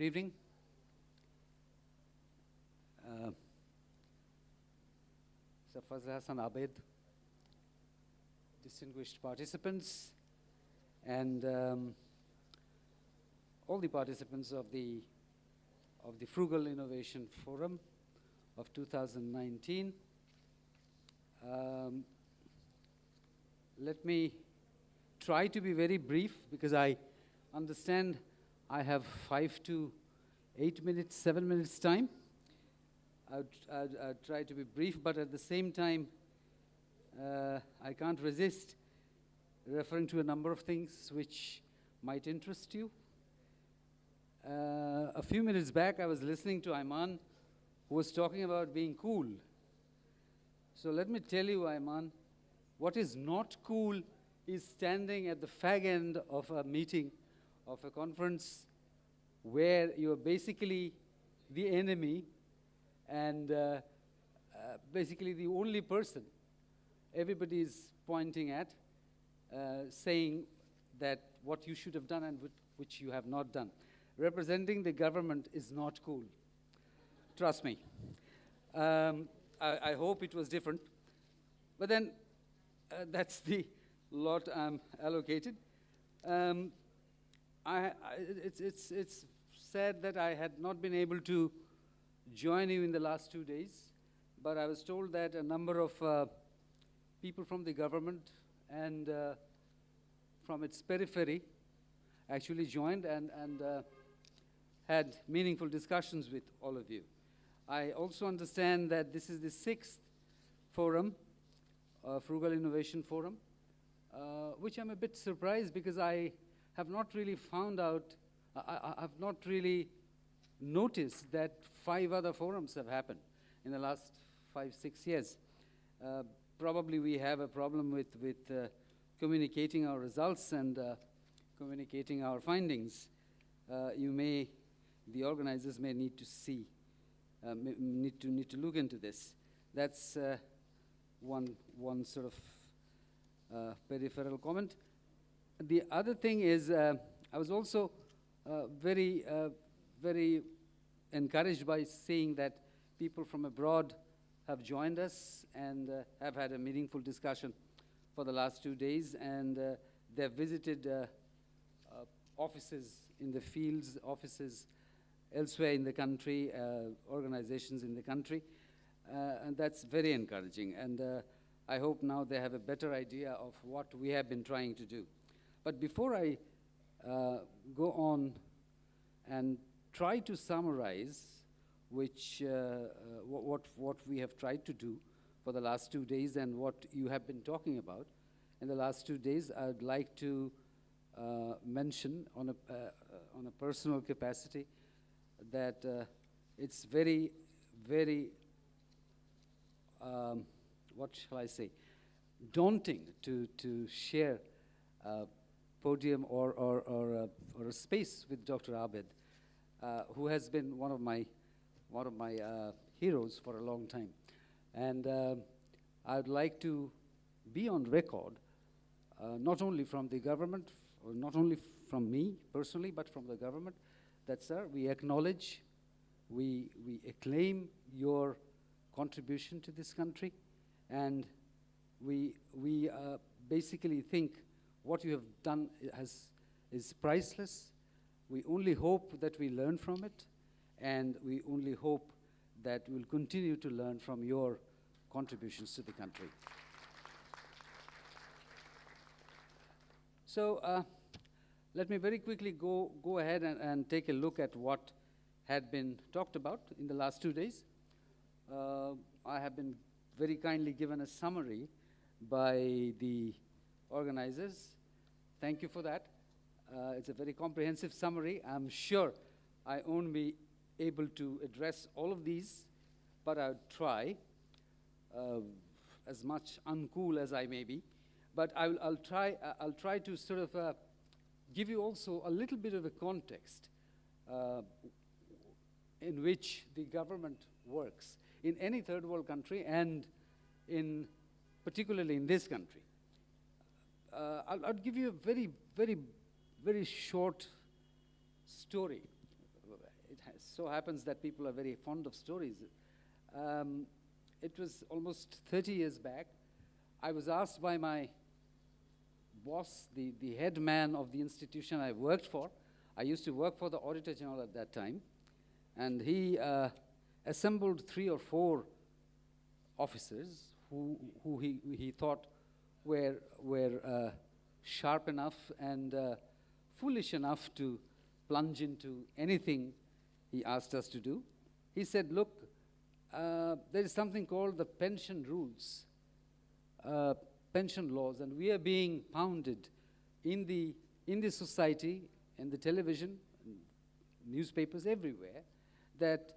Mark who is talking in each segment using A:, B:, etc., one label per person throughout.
A: evening. Safazar Hassan Abed, distinguished participants, and all the participants of the Frugal Innovation Forum of 2019. Let me try to be very brief because I understand I have 5 to 8 minutes, 7 minutes time. I'd try to be brief, but at the same time, I can't resist referring to a number of things which might interest you. A few minutes back, I was listening to Ayman, who was talking about being cool. So let me tell you, Ayman, what is not cool is standing at the fag end of a meeting, of a conference, where you're basically the enemy and basically the only person everybody is pointing at, saying that what you should have done and which you have not done. Representing the government is not cool. Trust me. I hope it was different. But then that's the lot I'm allocated. It's sad that I had not been able to join you in the last 2 days, but I was told that a number of people from the government and from its periphery actually joined and had meaningful discussions with all of you. I also understand that this is the 6th forum, Frugal Innovation Forum, which I'm a bit surprised because I have not really found out, I have not really noticed that 5 other forums have happened in the last 5, 6 years. Probably we have a problem with communicating our results and communicating our findings. The organizers may need to see, need to look into this. That's one sort of peripheral comment. The other thing is, I was also very encouraged by seeing that people from abroad have joined us and have had a meaningful discussion for the last 2 days, and they've visited offices in the fields, offices elsewhere in the country, organizations in the country, and that's very encouraging. And I hope now they have a better idea of what we have been trying to do. But before I go on and try to summarize what we have tried to do for the last 2 days and what you have been talking about in the last 2 days, I'd like to mention on a personal capacity that it's very, what shall I say, daunting to share a podium or a space with Dr. Abed, who has been one of my heroes for a long time. And I'd like to be on record, not only from the government, or not only from me personally, but from the government, that, sir, we acknowledge, we acclaim your contribution to this country, and we basically think what you have done is priceless. We only hope that we learn from it, and we only hope that we'll continue to learn from your contributions to the country. So let me very quickly go ahead and take a look at what had been talked about in the last 2 days. I have been very kindly given a summary by the organizers. Thank you for that. It's a very comprehensive summary. I'm sure I won't be able to address all of these, but I'll try, as much uncool as I may be. But I'll try to sort of give you also a little bit of a context in which the government works in any third world country and particularly in this country. I'll give you a very short story. so happens that people are very fond of stories. It was almost 30 years back. I was asked by my boss, the head man of the institution I worked for. I used to work for the Auditor General at that time. And he assembled 3 or 4 officers who he thought were sharp enough and foolish enough to plunge into anything he asked us to do. He said, look, there is something called the pension rules, pension laws, and we are being pounded in the society, in the television, newspapers everywhere, that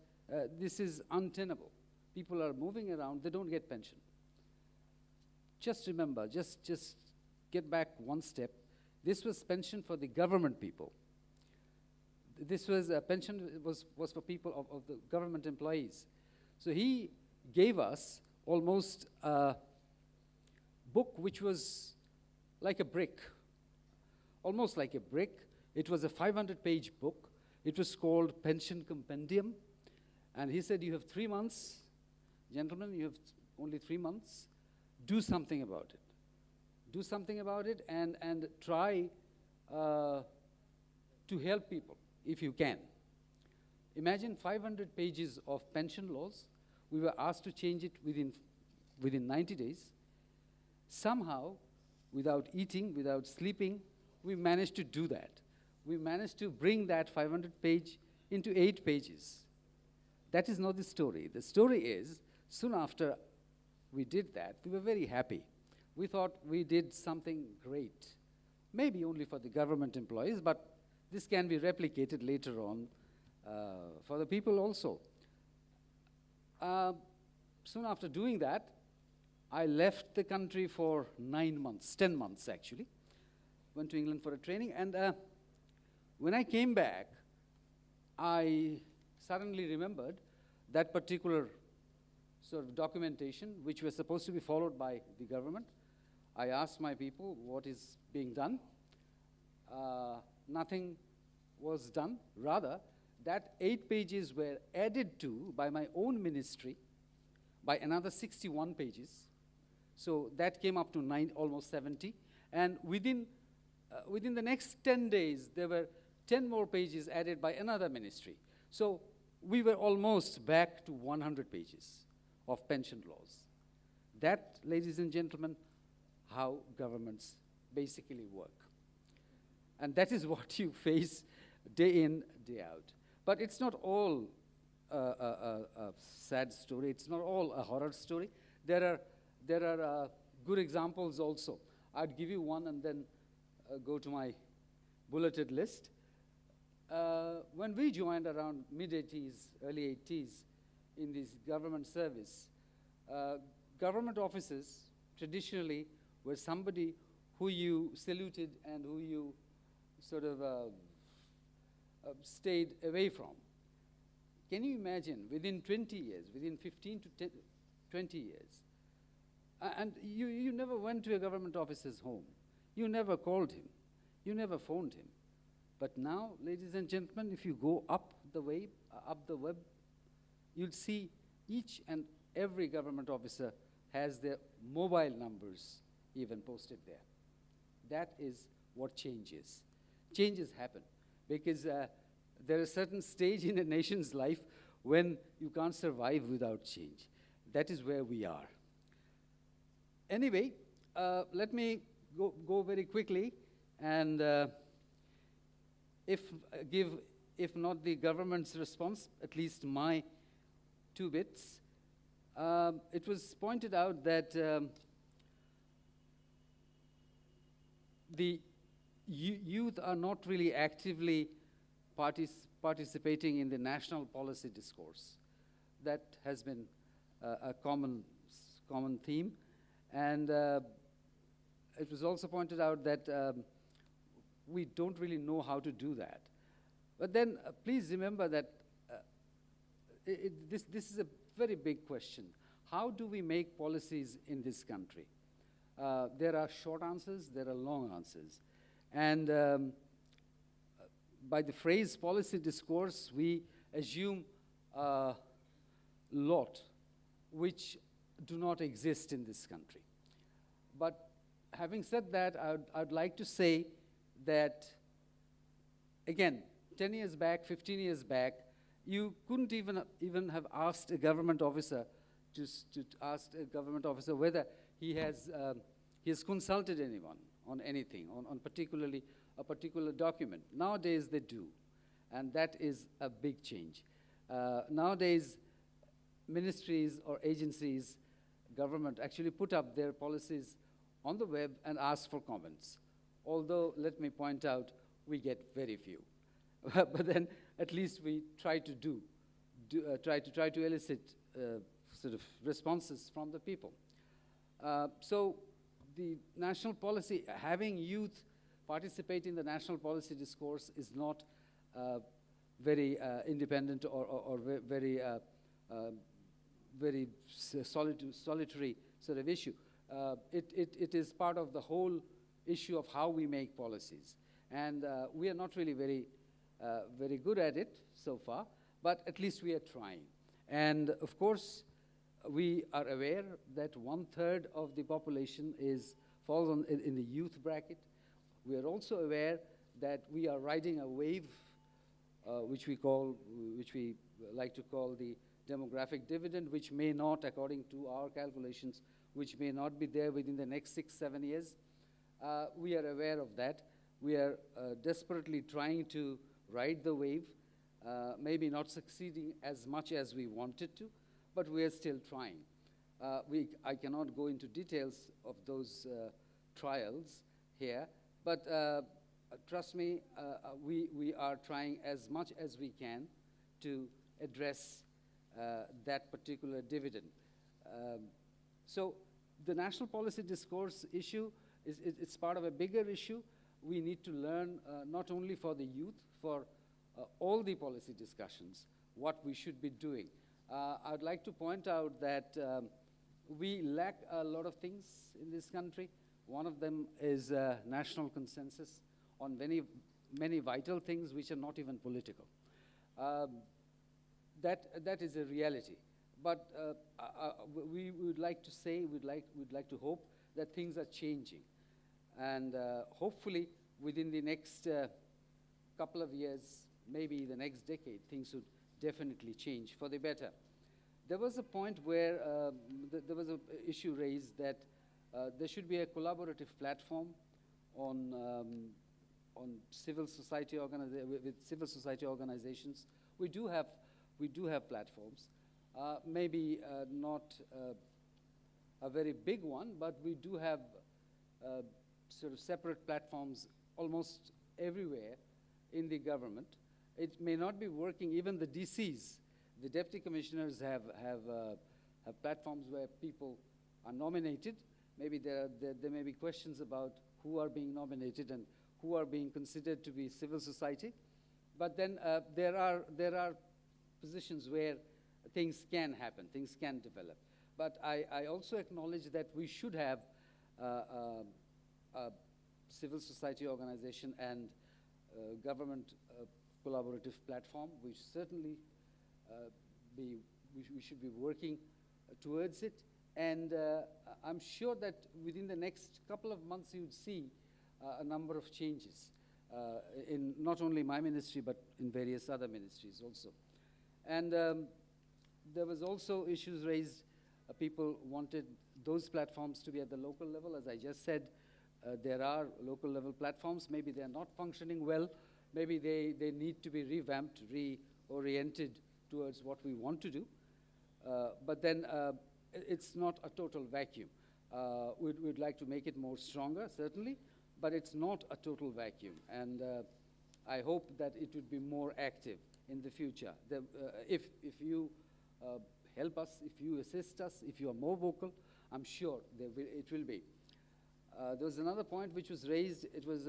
A: this is untenable. People are moving around, they don't get pension. Just remember, just get back one step. This was pension for the government people. This was a pension was for people of the government employees. So he gave us almost a book which was like a brick, almost like a brick. It was a 500-page book. It was called Pension Compendium. And he said, you have 3 months, gentlemen, you have only 3 months. Do something about it. Do something about it and try to help people if you can. Imagine 500 pages of pension laws. We were asked to change it within 90 days. Somehow, without eating, without sleeping, we managed to do that. We managed to bring that 500-page into 8 pages. That is not the story. The story is, soon after we did that, we were very happy. We thought we did something great, maybe only for the government employees, but this can be replicated later on for the people also. Soon after doing that, I left the country for 9 months, 10 months actually. Went to England for a training, and when I came back, I suddenly remembered that particular sort of documentation which was supposed to be followed by the government. I asked my people what is being done. Nothing was done. Rather, that 8 pages were added to by my own ministry by another 61 pages. So that came up to almost 70. And within the next 10 days, there were 10 more pages added by another ministry. So we were almost back to 100 pages of pension laws. That, ladies and gentlemen, how governments basically work. And that is what you face day in, day out. But it's not all a sad story. It's not all a horror story. There are good examples also. I'd give you one and then go to my bulleted list. When we joined around mid-80s, early 80s in this government service, government officers traditionally were somebody who you saluted and who you sort of stayed away from. Can you imagine, within 20 years, within 15 to 20 years, and you never went to a government officer's home. You never called him. You never phoned him. But now, ladies and gentlemen, if you go up the web, you'll see each and every government officer has their mobile numbers even posted there. That is what changes. Changes happen because there is a certain stage in a nation's life when you can't survive without change. That is where we are. Anyway, let me go very quickly and if not the government's response, at least my 2 bits. It was pointed out that the youth are not really actively participating in the national policy discourse. That has been a common theme. And it was also pointed out that we don't really know how to do that. But then please remember that this is a very big question. How do we make policies in this country? There are short answers, there are long answers. And by the phrase policy discourse, we assume a lot which do not exist in this country. But having said that, I'd like to say that, again, 10 years back, 15 years back, you couldn't even have asked a government officer to ask a government officer whether he has consulted anyone on anything, on particularly a particular document. Nowadays they do, and that is a big change. Nowadays, ministries or agencies, government actually put up their policies on the web and ask for comments. Although, let me point out, we get very few. But then, at least we try to try to elicit sort of responses from the people. So, the national policy, having youth participate in the national policy discourse is not very independent or very very solitary sort of issue. It is part of the whole issue of how we make policies. And we are not really very good at it so far, but at least we are trying. And of course, we are aware that 1/3 of the population falls in the youth bracket. We are also aware that we are riding a wave, which we like to call the demographic dividend, which may not, according to our calculations, which may not be there within the next 6-7 years. We are aware of that. We are desperately trying to ride the wave, maybe not succeeding as much as we wanted to, but we are still trying. I cannot go into details of those trials here, but trust me, we are trying as much as we can to address that particular dividend. So the national policy discourse issue, it's part of a bigger issue. We need to learn not only for the youth, for all the policy discussions, what we should be doing. I'd like to point out that we lack a lot of things in this country. One of them is national consensus on many vital things which are not even political. That is a reality. But we would like to say, we'd like to hope that things are changing. And hopefully, within the next couple of years, maybe the next decade, things would definitely change for the better. There was a point where there was an issue raised that there should be a collaborative platform on civil society with civil society organizations. We do have platforms, maybe not a very big one, but we do have sort of separate platforms almost everywhere in the government. It may not be working. Even the DCs, the deputy commissioners, have platforms where people are nominated. Maybe there may be questions about who are being nominated and who are being considered to be civil society. But then there are positions where things can happen, things can develop. But I also acknowledge that we should have a civil society organization and government collaborative platform. We certainly we should be working towards it. And I'm sure that within the next couple of months you would see a number of changes in not only my ministry, but in various other ministries also. And there was also issues raised. People wanted those platforms to be at the local level. As I just said, there are local level platforms. Maybe they're not functioning well. Maybe they need to be revamped, reoriented towards what we want to do. But then it's not a total vacuum. We'd like to make it more stronger, certainly, but it's not a total vacuum. And I hope that it would be more active in the future. If you help us, if you assist us, if you are more vocal, I'm sure it will be. There was another point which was raised. It was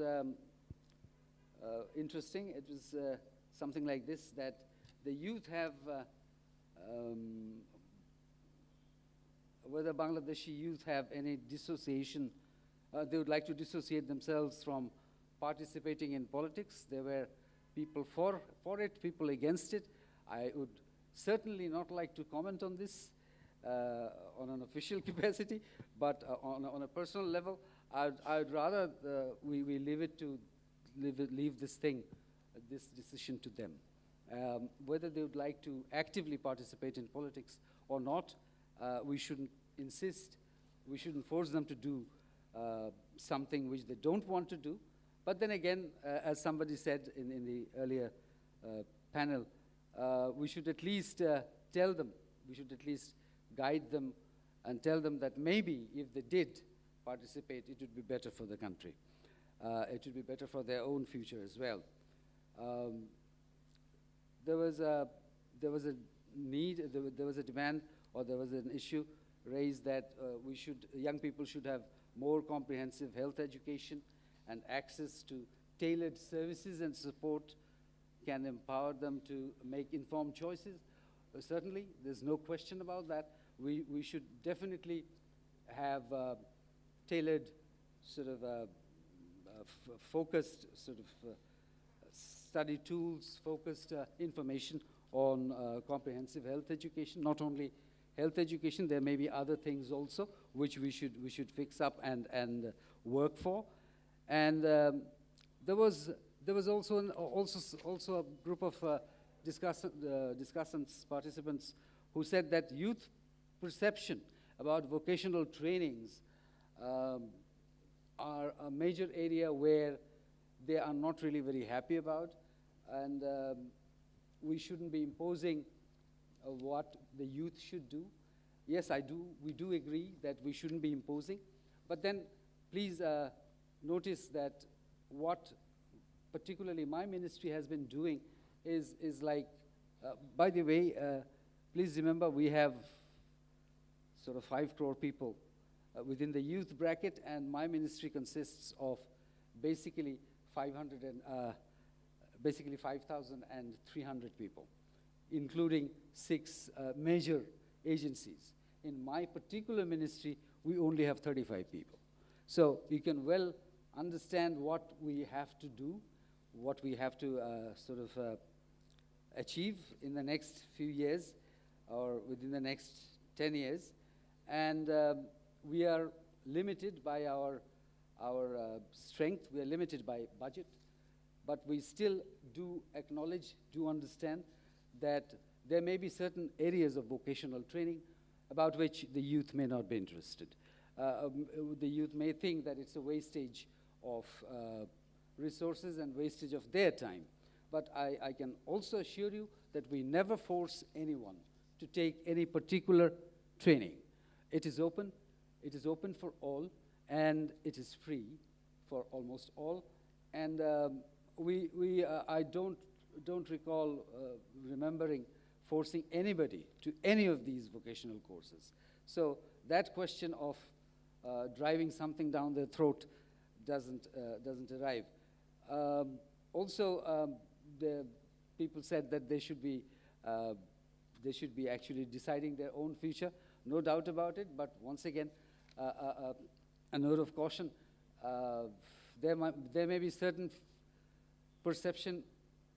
A: interesting. It was something like this, that the youth have, whether Bangladeshi youth have any dissociation, they would like to dissociate themselves from participating in politics. There were people for it, people against it. I would certainly not like to comment on this on an official capacity, but on a personal level, I'd rather we leave it to leave this thing, this decision to them. Whether they would like to actively participate in politics or not, we shouldn't insist, we shouldn't force them to do something which they don't want to do. But then again, as somebody said in the earlier panel, we should at least tell them, we should at least guide them and tell them that maybe if they did participate, it would be better for the country. It would be better for their own future as well. There was a need, there was a demand, or there was an issue raised that young people should have more comprehensive health education, and access to tailored services and support can empower them to make informed choices. Certainly, there's no question about that. We should definitely have tailored sort of focused sort of study tools, focused information on comprehensive health education. Not only health education, there may be other things also which we should fix up and work for. And there was also a group of discussants, participants, who said that youth perception about vocational trainings are a major area where they are not really very happy about, and we shouldn't be imposing what the youth should do. Yes, we do agree that we shouldn't be imposing, but then please notice that what particularly my ministry has been doing is like, by the way, please remember we have sort of 5 crore people within the youth bracket, and my ministry consists of basically 5,300 people, including 6 major agencies. In my particular ministry, we only have 35 people. So you can well understand what we have to do, what we have to achieve in the next few years or within the next 10 years. And we are limited by our strength, we are limited by budget, but we still do acknowledge, do understand that there may be certain areas of vocational training about which the youth may not be interested. The youth may think that it's a wastage of resources and wastage of their time. But I can also assure you that we never force anyone to take any particular training. It is open for all, and it is free for almost all. And I don't recall remembering forcing anybody to any of these vocational courses. So that question of driving something down their throat doesn't arrive. Also, the people said that they should be actually deciding their own future. No doubt about it. But once again, a note of caution: there may be certain perception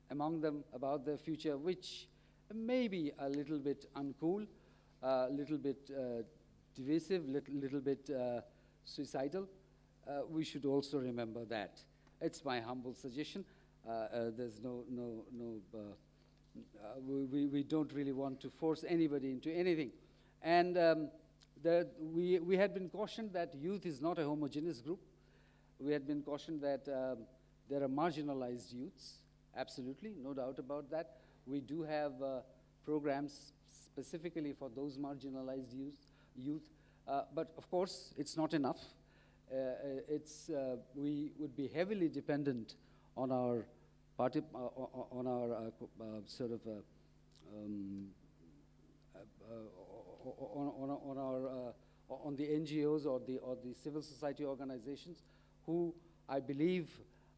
A: among them about their future, which may be a little bit uncool, a little bit divisive, little bit suicidal. We should also remember that. It's my humble suggestion. There's we don't really want to force anybody into anything. And we had been cautioned that youth is not a homogeneous group. We had been cautioned that there are marginalized youths. Absolutely, no doubt about that. We do have programs specifically for those marginalized youth. But of course, it's not enough. We would be heavily dependent on our on the NGOs or the civil society organizations, who I believe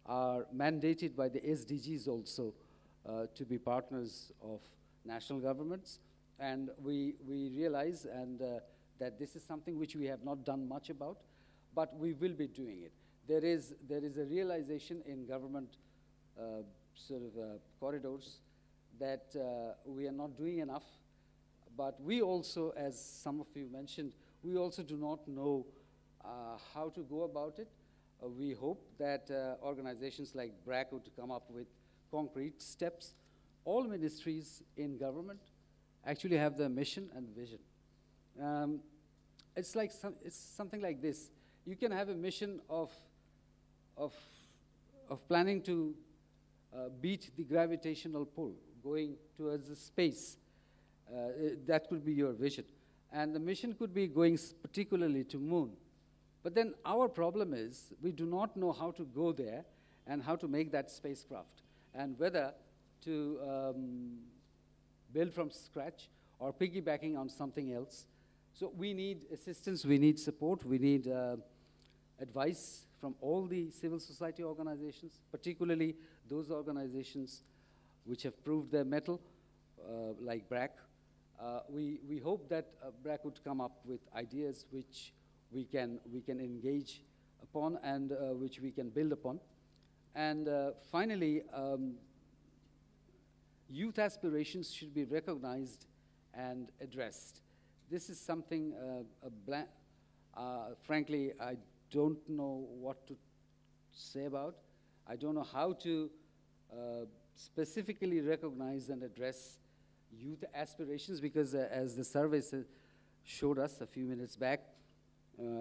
A: are mandated by the SDGs also to be partners of national governments. And we realize that this is something which we have not done much about, but we will be doing it. There is a realization in government corridors that we are not doing enough. But we also, as some of you mentioned, we also do not know how to go about it. We hope that organizations like BRAC would come up with concrete steps. All ministries in government actually have the mission and vision. It's something like this. You can have a mission of planning to beat the gravitational pull, going towards the space. That could be your vision. And the mission could be going particularly to moon. But then our problem is we do not know how to go there and how to make that spacecraft, and whether to build from scratch or piggybacking on something else. So we need assistance, we need support, we need advice from all the civil society organizations, particularly those organizations which have proved their mettle, like BRAC. We hope that BRAC would come up with ideas which we can engage upon and which we can build upon. And finally, youth aspirations should be recognized and addressed. This is something, frankly, I don't know what to say about. I don't know how to specifically recognize and address youth aspirations, because as the survey showed us a few minutes back,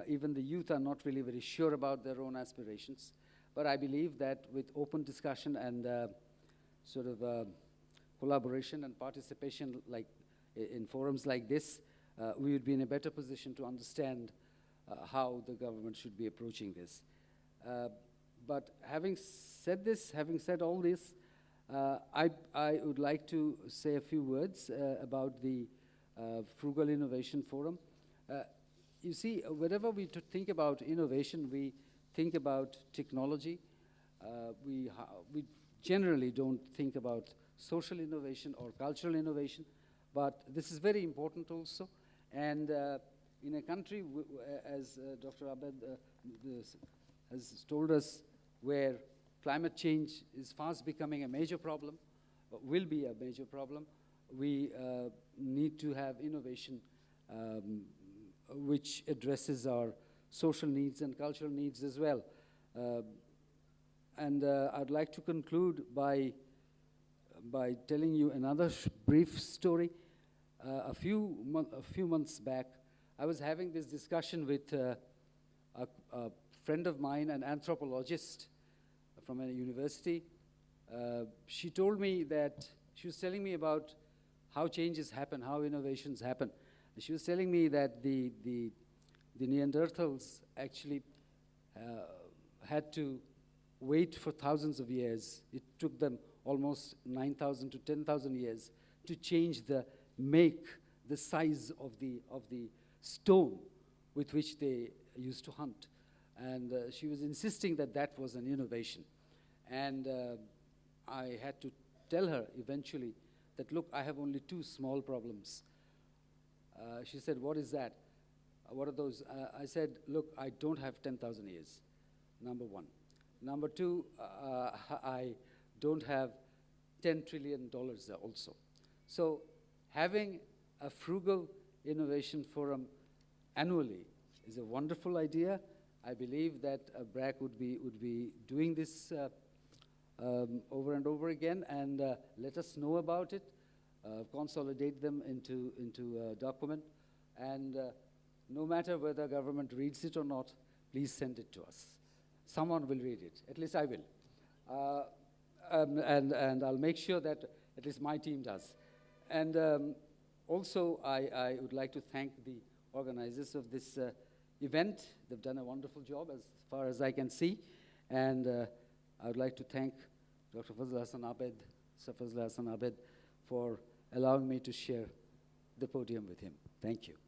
A: even the youth are not really very sure about their own aspirations. But I believe that with open discussion and sort of collaboration and participation, like in forums like this, we would be in a better position to understand how the government should be approaching this. But having said this, having said all this, I would like to say a few words about the Frugal Innovation Forum. You see, whenever we think about innovation, we think about technology. We generally don't think about social innovation or cultural innovation, but this is very important also. And in a country, as Dr. Ahmad has told us, where climate change is fast becoming a major problem, will be a major problem, we need to have innovation which addresses our social needs and cultural needs as well. And I'd like to conclude by telling you another brief story. A few months back, I was having this discussion with a friend of mine, an anthropologist from a university. She told me that, she was telling me about how changes happen, how innovations happen. And she was telling me that the Neanderthals actually had to wait for thousands of years. It took them almost 9,000 to 10,000 years to change the size of the stone with which they used to hunt. And she was insisting that that was an innovation. And I had to tell her eventually that, look, I have only two small problems. She said, what is that? What are those? I said, look, I don't have 10,000 years, number one. Number two, I don't have $10 trillion also. So having a Frugal Innovation Forum annually is a wonderful idea. I believe that BRAC would be doing this over and over again, and let us know about it, consolidate them into a document, and no matter whether government reads it or not, please send it to us. Someone will read it, at least I will. And I'll make sure that at least my team does. And also, I would like to thank the organizers of this event. They've done a wonderful job as far as I can see. And I would like to thank Dr. Fazl Hassan Abed, Sir Fazl Hassan Abed, for allowing me to share the podium with him. Thank you.